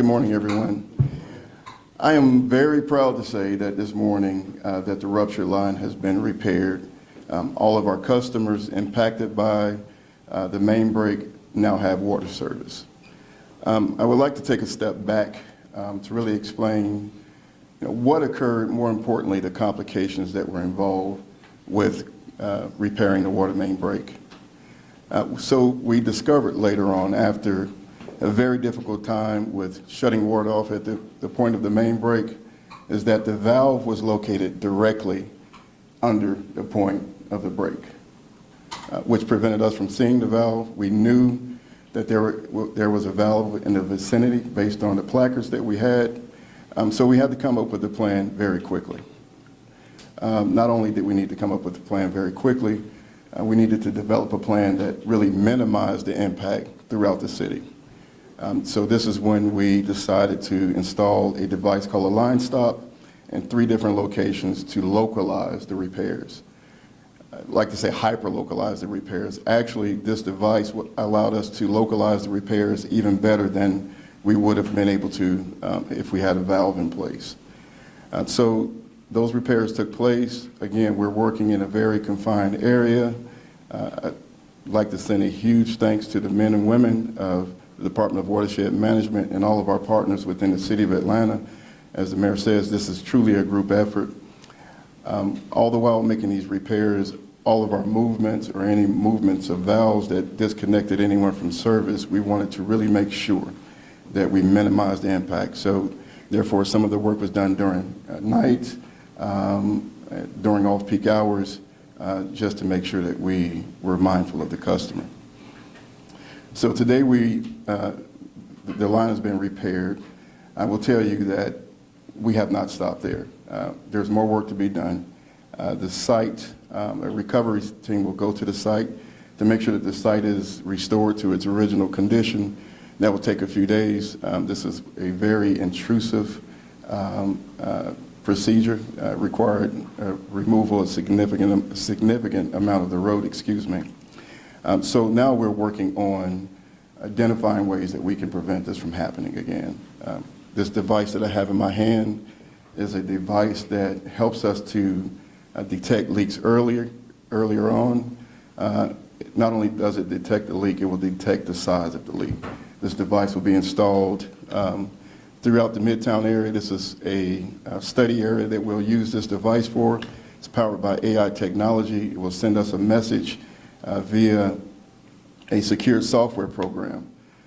Good morning, everyone. I am very proud to say that this morning that the ruptured line has been repaired. All of our customers impacted by the main break now have water service. I would like to take a step back to really explain what occurred, more importantly, the complications that were involved with repairing the water main break. So we discovered later on, after a very difficult time with shutting water off at the point of the main break, is that the valve was located directly under the point of the break, which prevented us from seeing the valve. We knew that there was a valve in the vicinity based on the placards that we had, so we had to come up with a plan very quickly. Not only did we need to come up with a plan very quickly, we needed to develop a plan that really minimized the impact throughout the city. So this is when we decided to install a device called a line stop in 3 different locations to localize the repairs. I'd like to say hyper-localize the repairs. Actually, this device allowed us to localize the repairs even better than we would have been able to if we had a valve in place. So those repairs took place. Again, we're working in a very confined area. I'd like to send a huge thanks to the men and women of the Department of Watershed Management and all of our partners within the City of Atlanta. As the mayor says, this is truly a group effort. All the while making these repairs, all of our movements or any movements of valves that disconnected anyone from service, we wanted to really make sure that we minimize the impact. So therefore, some of the work was done during night, during off-peak hours, just to make sure that we were mindful of the customer. So today the line has been repaired. I will tell you that we have not stopped there. There's more work to be done. The site, a recovery team will go to the site to make sure that the site is restored to its original condition. That will take a few days. This is a very intrusive procedure, required removal of significant amount of the road, excuse me. So now we're working on identifying ways that we can prevent this from happening again. This device that I have in my hand is a device that helps us to detect leaks earlier on. Not only does it detect the leak, it will detect the size of the leak. This device will be installed throughout the Midtown area. This is a study area that we'll use this device for. It's powered by AI technology. It will send us a message via a secured software program.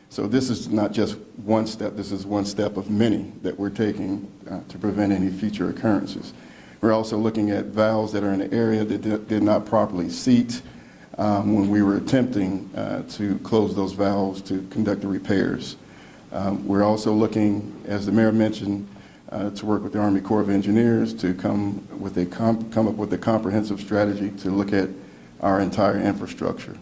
So this is not just one step, this is one step of many that we're taking to prevent any future occurrences. We're also looking at valves that are in the area that did not properly seat when we were attempting to close those valves to conduct the repairs. We're also looking, as the mayor mentioned, to work with the Army Corps of Engineers to come up with a comprehensive strategy to look at our entire infrastructure.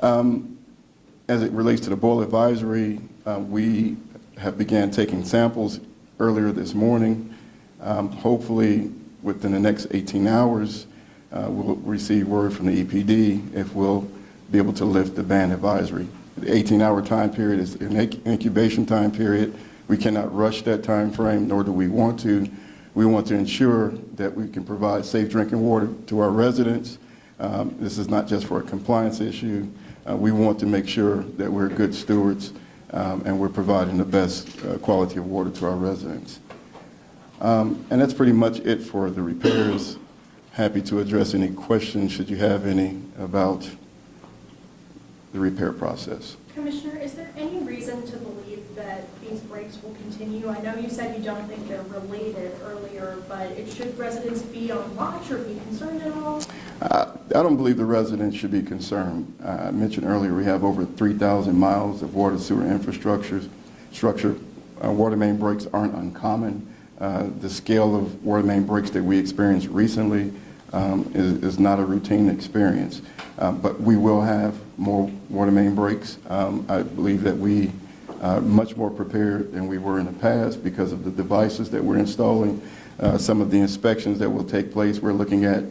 As it relates to the boil advisory, we have began taking samples earlier this morning. Hopefully within the next 18 hours, we'll receive word from the EPD if we'll be able to lift the ban advisory. The 18-hour time period is an incubation time period. We cannot rush that time frame, nor do we want to. We want to ensure that we can provide safe drinking water to our residents. This is not just for a compliance issue. We want to make sure that we're good stewards and we're providing the best quality of water to our residents. And that's pretty much it for the repairs. Happy to address any questions, should you have any, about the repair process. Commissioner, is there any reason to believe that these breaks will continue? I know you said you don't think they're related earlier, but should residents be on watch or be concerned at all? I don't believe the residents should be concerned. I mentioned earlier we have over 3,000 miles of water sewer infrastructure. Water main breaks aren't uncommon. The scale of water main breaks that we experienced recently is not a routine experience. But we will have more water main breaks. I believe that we are much more prepared than we were in the past because of the devices that we're installing, some of the inspections that will take place. We're looking at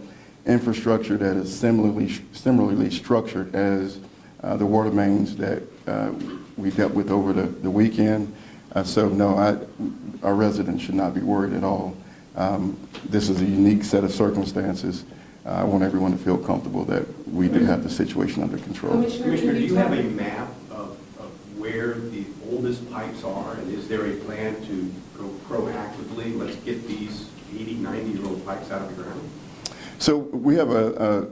infrastructure that is similarly structured as the water mains that we dealt with over the weekend. So no, our residents should not be worried at all. This is a unique set of circumstances. I want everyone to feel comfortable that we do have the situation under control. Commissioner, do you have a map of where the oldest pipes are, and is there a plan to go proactively, let's get these 80, 90-year-old pipes out of the ground? So we have a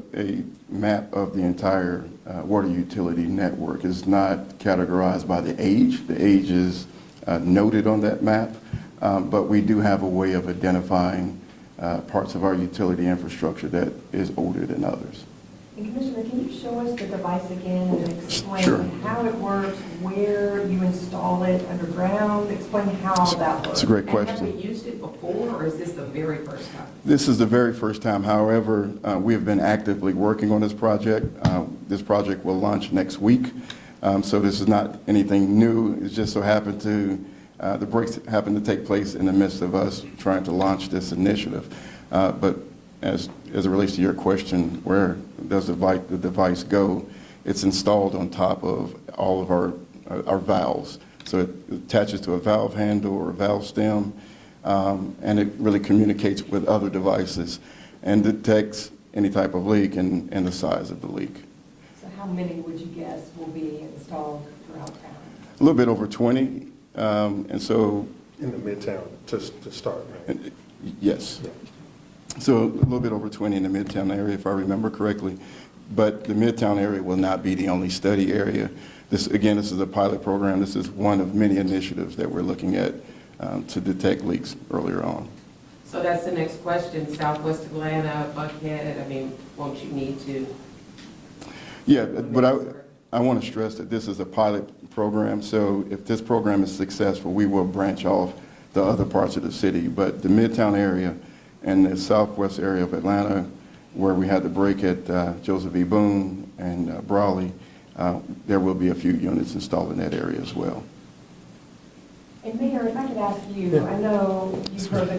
map of the entire water utility network. It's not categorized by the age. The age is noted on that map, but we do have a way of identifying parts of our utility infrastructure that is older than others. And Commissioner, can you show us the device again and explain Sure. how it works, where you install it underground? Explain how that works. It's a great And have question. we used it before, or is this the very first time? This is the very first time. However, we have been actively working on this project. This project will launch next week. So this is not anything new. It just so happened the breaks happened to take place in the midst of us trying to launch this initiative. But as it relates to your question, where does the device go? It's installed on top of all of our valves. So it attaches to a valve handle or a valve stem, and it really communicates with other devices and detects any type of leak and the size of the leak. So how many would you guess will be installed throughout town? A little bit over 20, and so In the Midtown to start, right? yes. Yeah. So a little bit over 20 in the Midtown area, if I remember correctly. But the Midtown area will not be the only study area. This is a pilot program. This is one of many initiatives that we're looking at to detect leaks earlier on. So that's the next question, Southwest Atlanta, Buckhead, I mean, won't you need to? Yeah, but I want to stress that this is a pilot program. So if this program is successful, we will branch off the other parts of the city. But the Midtown area and the southwest area of Atlanta, where we had the break at Joseph E. Boone and Brawley, there will be a few units installed in that area as well. And Mayor, if I could ask you, I know you've heard the